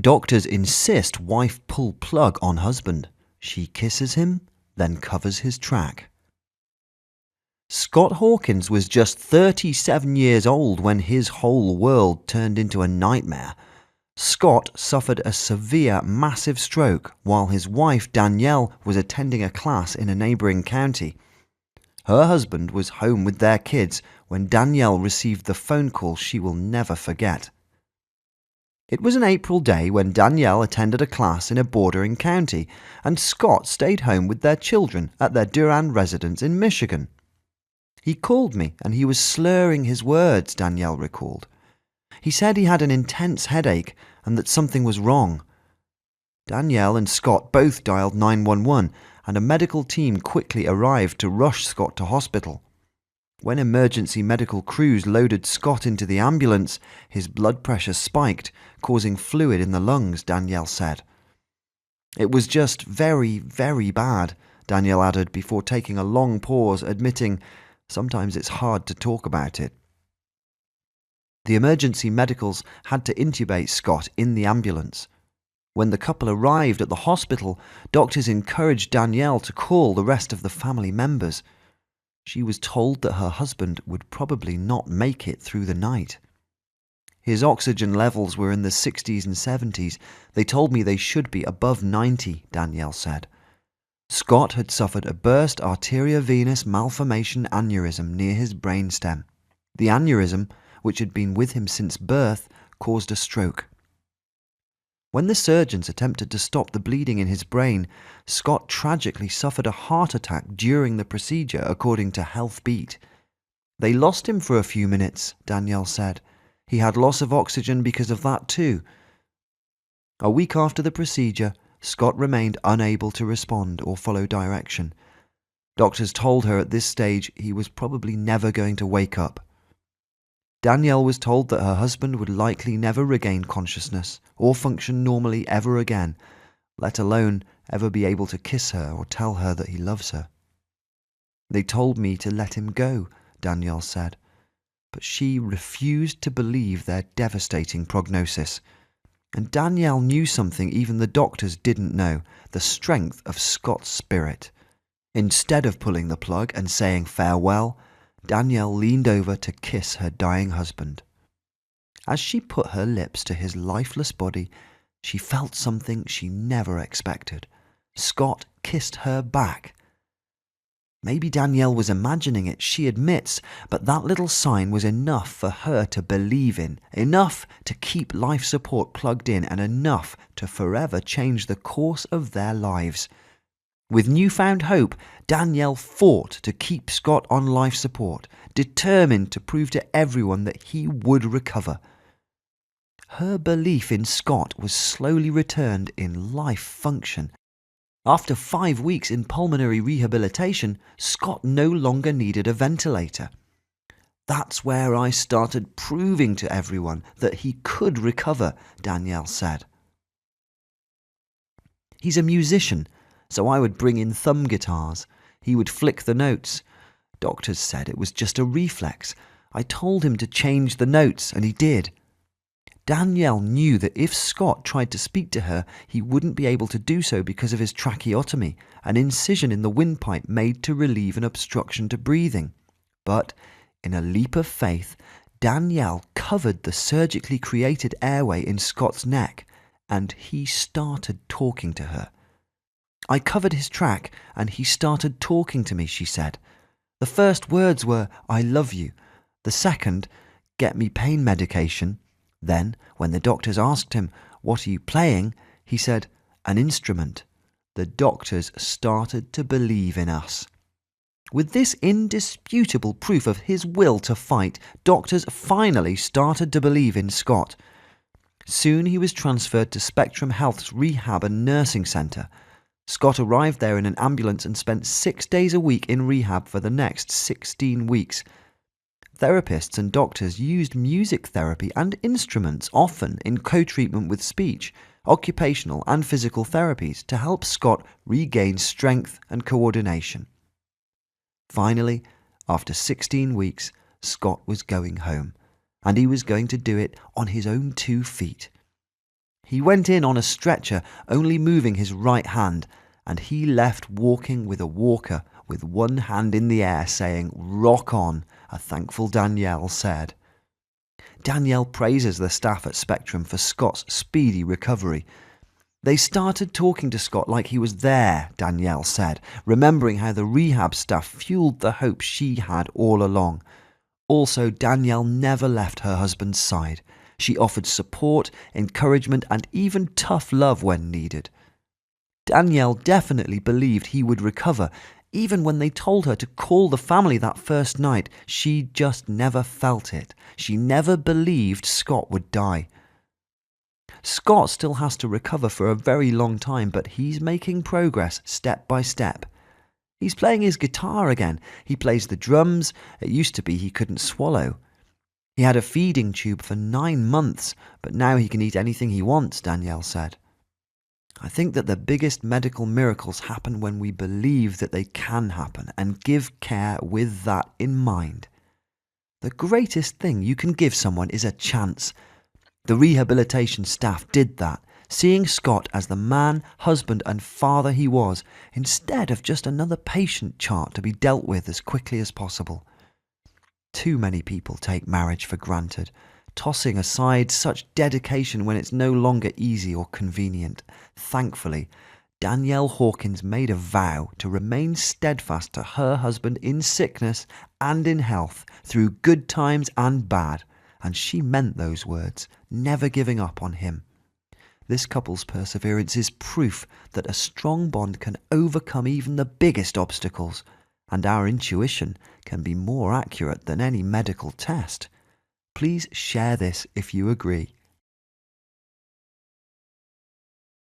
Doctors insist wife pull plug on husband. She kisses him, then covers his trach. Scott Hawkins was just 37 years old when his whole world turned into a nightmare. Scott suffered a severe, massive stroke while his wife Danielle was attending a class in a neighbouring county. Her husband was home with their kids when Danielle received the phone call she will never forget. It was an April day when Danielle attended a class in a bordering county, and Scott stayed home with their children at their Durand residence in Michigan. He called me and he was slurring his words, Danielle recalled. He said he had an intense headache and that something was wrong. Danielle and Scott both dialed 911 and a medical team quickly arrived to rush Scott to hospital. When emergency medical crews loaded Scott into the ambulance, his blood pressure spiked, causing fluid in the lungs, Danielle said. It was just very, very bad, Danielle added before taking a long pause, admitting, sometimes it's hard to talk about it. The emergency medicals had to intubate Scott in the ambulance. When the couple arrived at the hospital, doctors encouraged Danielle to call the rest of the family members. She was told that her husband would probably not make it through the night. His oxygen levels were in the 60s and 70s. They told me they should be above 90, Danielle said. Scott had suffered a burst arteriovenous malformation aneurysm near his brainstem. The aneurysm, which had been with him since birth, caused a stroke. When the surgeons attempted to stop the bleeding in his brain, Scott tragically suffered a heart attack during the procedure, according to Health Beat. They lost him for a few minutes, Danielle said. He had loss of oxygen because of that too. A week after the procedure, Scott remained unable to respond or follow direction. Doctors told her at this stage he was probably never going to wake up. Danielle was told that her husband would likely never regain consciousness or function normally ever again, let alone ever be able to kiss her or tell her that he loves her. They told me to let him go, Danielle said, but she refused to believe their devastating prognosis. And Danielle knew something even the doctors didn't know, the strength of Scott's spirit. Instead of pulling the plug and saying farewell, Danielle leaned over to kiss her dying husband. As she put her lips to his lifeless body, she felt something she never expected. Scott kissed her back. Maybe Danielle was imagining it, she admits, but that little sign was enough for her to believe in, enough to keep life support plugged in, and enough to forever change the course of their lives. With newfound hope, Danielle fought to keep Scott on life support, determined to prove to everyone that he would recover. Her belief in Scott was slowly returned in life function. After 5 weeks in pulmonary rehabilitation, Scott no longer needed a ventilator. That's where I started proving to everyone that he could recover, Danielle said. He's a musician, so I would bring in thumb guitars. He would flick the notes. Doctors said it was just a reflex. I told him to change the notes, and he did. Danielle knew that if Scott tried to speak to her, he wouldn't be able to do so because of his tracheotomy, an incision in the windpipe made to relieve an obstruction to breathing. But, in a leap of faith, Danielle covered the surgically created airway in Scott's neck, and he started talking to her. I covered his trach, and he started talking to me, she said. The first words were, "I love you." The second, "Get me pain medication." Then, when the doctors asked him, "What are you playing?" he said, "An instrument." The doctors started to believe in us. With this indisputable proof of his will to fight, doctors finally started to believe in Scott. Soon he was transferred to Spectrum Health's rehab and nursing centre. Scott arrived there in an ambulance and spent 6 days a week in rehab for the next 16 weeks. Therapists and doctors used music therapy and instruments, often in co-treatment with speech, occupational and physical therapies, to help Scott regain strength and coordination. Finally, after 16 weeks, Scott was going home, and he was going to do it on his own 2 feet. He went in on a stretcher, only moving his right hand, and he left walking with a walker with one hand in the air saying, "Rock on," a thankful Danielle said. Danielle praises the staff at Spectrum for Scott's speedy recovery. They started talking to Scott like he was there, Danielle said, remembering how the rehab staff fueled the hope she had all along. Also, Danielle never left her husband's side. She offered support, encouragement, and even tough love when needed. Danielle definitely believed he would recover. Even when they told her to call the family that first night, she just never felt it. She never believed Scott would die. Scott still has to recover for a very long time, but he's making progress step by step. He's playing his guitar again. He plays the drums. It used to be he couldn't swallow. He had a feeding tube for 9 months, but now he can eat anything he wants, Danielle said. I think that the biggest medical miracles happen when we believe that they can happen and give care with that in mind. The greatest thing you can give someone is a chance. The rehabilitation staff did that, seeing Scott as the man, husband and father he was, instead of just another patient chart to be dealt with as quickly as possible. Too many people take marriage for granted, tossing aside such dedication when it's no longer easy or convenient. Thankfully, Danielle Hawkins made a vow to remain steadfast to her husband in sickness and in health, through good times and bad, and she meant those words, never giving up on him. This couple's perseverance is proof that a strong bond can overcome even the biggest obstacles, and our intuition can be more accurate than any medical test. Please share this if you agree.